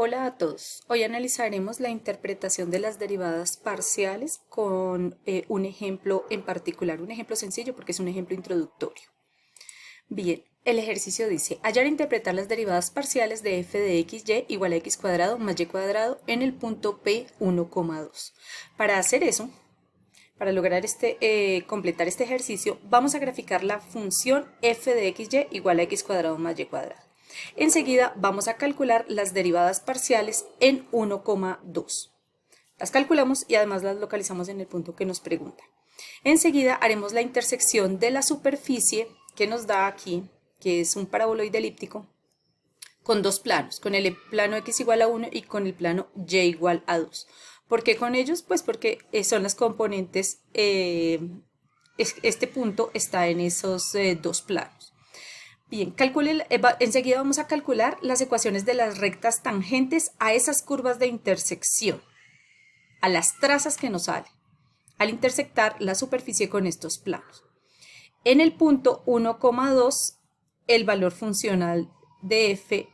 Hola a todos. Hoy analizaremos la interpretación de las derivadas parciales con un ejemplo en particular, un ejemplo sencillo porque es un ejemplo introductorio. Bien, el ejercicio dice, hallar e interpretar las derivadas parciales de f de xy igual a x cuadrado más y cuadrado en el punto P 1,2. Para hacer eso, para lograr completar este ejercicio, vamos a graficar la función f de xy igual a x cuadrado más y cuadrado. Enseguida vamos a calcular las derivadas parciales en 1,2. Las calculamos y además las localizamos en el punto que nos pregunta. Enseguida haremos la intersección de la superficie que nos da aquí, que es un paraboloide elíptico, con dos planos, con el plano x igual a 1 y con el plano y igual a 2. ¿Por qué con ellos? Pues porque son las componentes, este punto está en esos dos planos. Bien, enseguida vamos a calcular las ecuaciones de las rectas tangentes a esas curvas de intersección, a las trazas que nos salen, al intersectar la superficie con estos planos. En el punto 1,2, el valor funcional de f,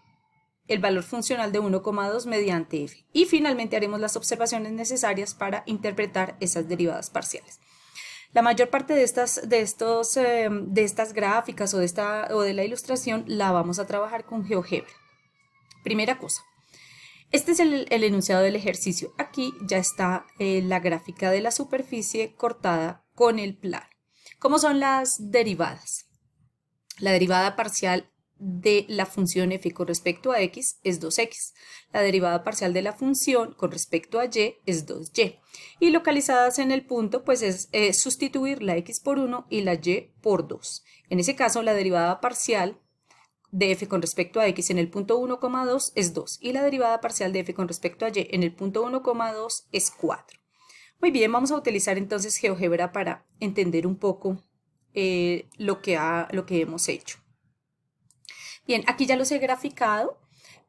el valor funcional de 1,2 mediante f. Y finalmente haremos las observaciones necesarias para interpretar esas derivadas parciales. La mayor parte de estas gráficas o de la ilustración la vamos a trabajar con GeoGebra. Primera cosa, este es el enunciado del ejercicio. Aquí ya está la gráfica de la superficie cortada con el plano. ¿Cómo son las derivadas? La derivada parcial de la función f con respecto a x es 2x. La derivada parcial de la función con respecto a y es 2y. Y localizadas en el punto, pues es sustituir la x por 1 y la y por 2. En ese caso, la derivada parcial de f con respecto a x en el punto 1,2 es 2. Y la derivada parcial de f con respecto a y en el punto 1,2 es 4. Muy bien, vamos a utilizar entonces GeoGebra para entender un poco lo que hemos hecho. Bien, aquí ya los he graficado,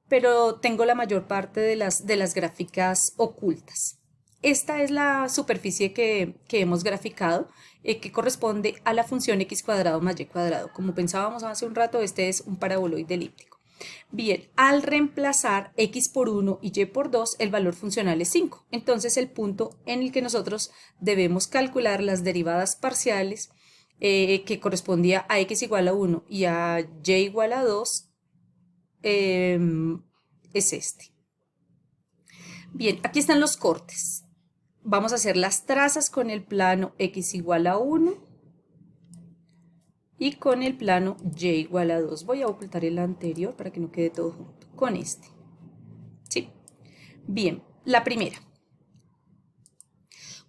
pero tengo la mayor parte de las gráficas ocultas. Esta es la superficie que hemos graficado, que corresponde a la función x cuadrado más y cuadrado. Como pensábamos hace un rato, este es un paraboloide elíptico. Bien, al reemplazar x por 1 y y por 2, el valor funcional es 5. Entonces, el punto en el que nosotros debemos calcular las derivadas parciales que correspondía a x igual a 1 y a y igual a 2, es este. Bien, aquí están los cortes. Vamos a hacer las trazas con el plano x igual a 1 y con el plano y igual a 2. Voy a ocultar el anterior para que no quede todo junto con este. ¿Sí? Bien, la primera.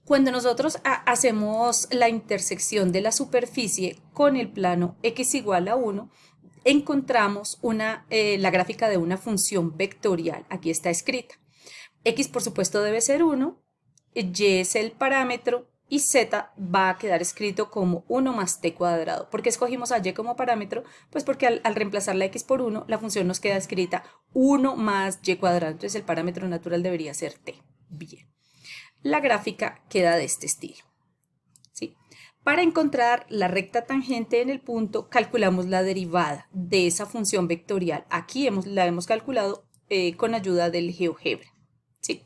Cuando nosotros hacemos la intersección de la superficie con el plano x igual a 1, encontramos la gráfica de una función vectorial. Aquí está escrita. X, por supuesto, debe ser 1, y es el parámetro, y z va a quedar escrito como 1 más t cuadrado. ¿Por qué escogimos a y como parámetro? Pues porque al reemplazar la x por 1, la función nos queda escrita 1 más y cuadrado. Entonces el parámetro natural debería ser t. Bien. La gráfica queda de este estilo. ¿Sí? Para encontrar la recta tangente en el punto, calculamos la derivada de esa función vectorial. Aquí la hemos calculado con ayuda del GeoGebra. ¿Sí?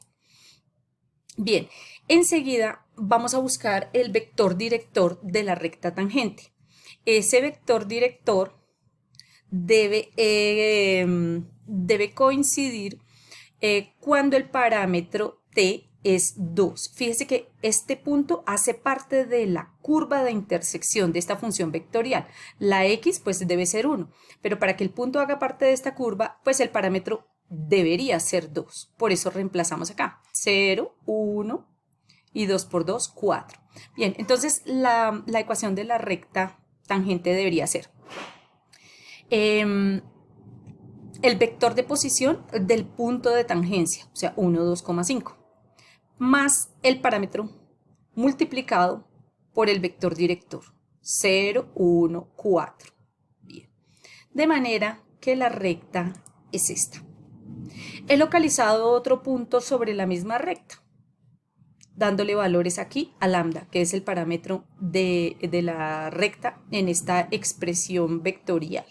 Bien, enseguida vamos a buscar el vector director de la recta tangente. Ese vector director debe coincidir cuando el parámetro t es 2. Fíjese que este punto hace parte de la curva de intersección de esta función vectorial. La x pues debe ser 1, pero para que el punto haga parte de esta curva, pues el parámetro debería ser 2. Por eso reemplazamos acá 0, 1 y 2 por 2, 4. Bien, entonces la ecuación de la recta tangente debería ser el vector de posición del punto de tangencia, o sea 1, 2,5, más el parámetro multiplicado por el vector director, 0, 1, 4. Bien. De manera que la recta es esta. He localizado otro punto sobre la misma recta, dándole valores aquí a lambda, que es el parámetro de la recta en esta expresión vectorial.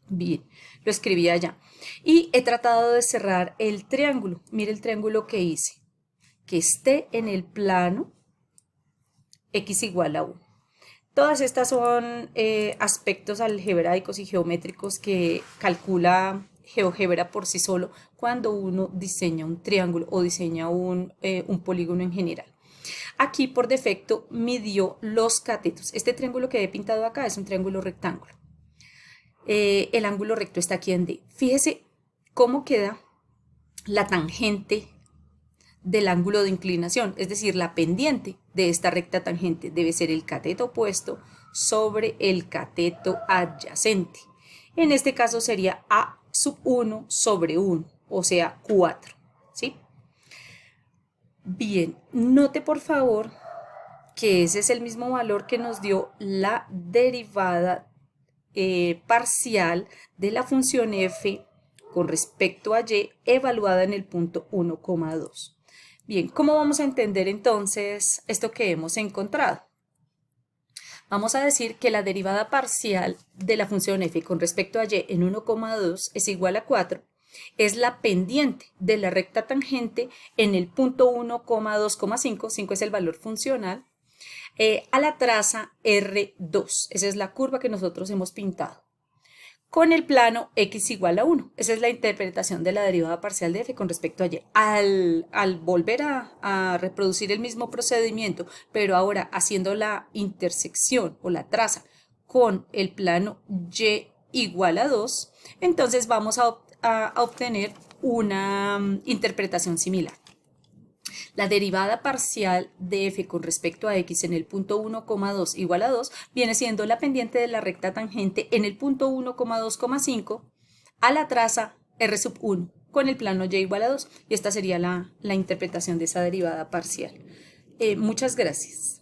Bien, lo escribí allá. Y he tratado de cerrar el triángulo. Mire el triángulo que hice, que esté en el plano x igual a 1. Todas estas son aspectos algebraicos y geométricos que calcula GeoGebra por sí solo cuando uno diseña un triángulo o diseña un polígono en general. Aquí por defecto midió los catetos. Este triángulo que he pintado acá es un triángulo rectángulo. El ángulo recto está aquí en D. Fíjese cómo queda la tangente del ángulo de inclinación, es decir, la pendiente de esta recta tangente debe ser el cateto opuesto sobre el cateto adyacente. En este caso sería A sub 1 sobre 1, o sea, 4, ¿sí? Bien, note por favor que ese es el mismo valor que nos dio la derivada parcial de la función f con respecto a y evaluada en el punto 1,2. Bien, ¿cómo vamos a entender entonces esto que hemos encontrado? Vamos a decir que la derivada parcial de la función f con respecto a y en 1,2 es igual a 4, es la pendiente de la recta tangente en el punto 1,2,5, 5 es el valor funcional, a la traza R2, esa es la curva que nosotros hemos pintado, con el plano x igual a 1. Esa es la interpretación de la derivada parcial de f con respecto a y. Al volver a reproducir el mismo procedimiento, pero ahora haciendo la intersección o la traza con el plano y igual a 2, entonces vamos a obtener una interpretación similar. La derivada parcial de f con respecto a x en el punto 1,2 igual a 2 viene siendo la pendiente de la recta tangente en el punto 1,2,5 a la traza R sub 1 con el plano y igual a 2. Y esta sería la interpretación de esa derivada parcial. Muchas gracias.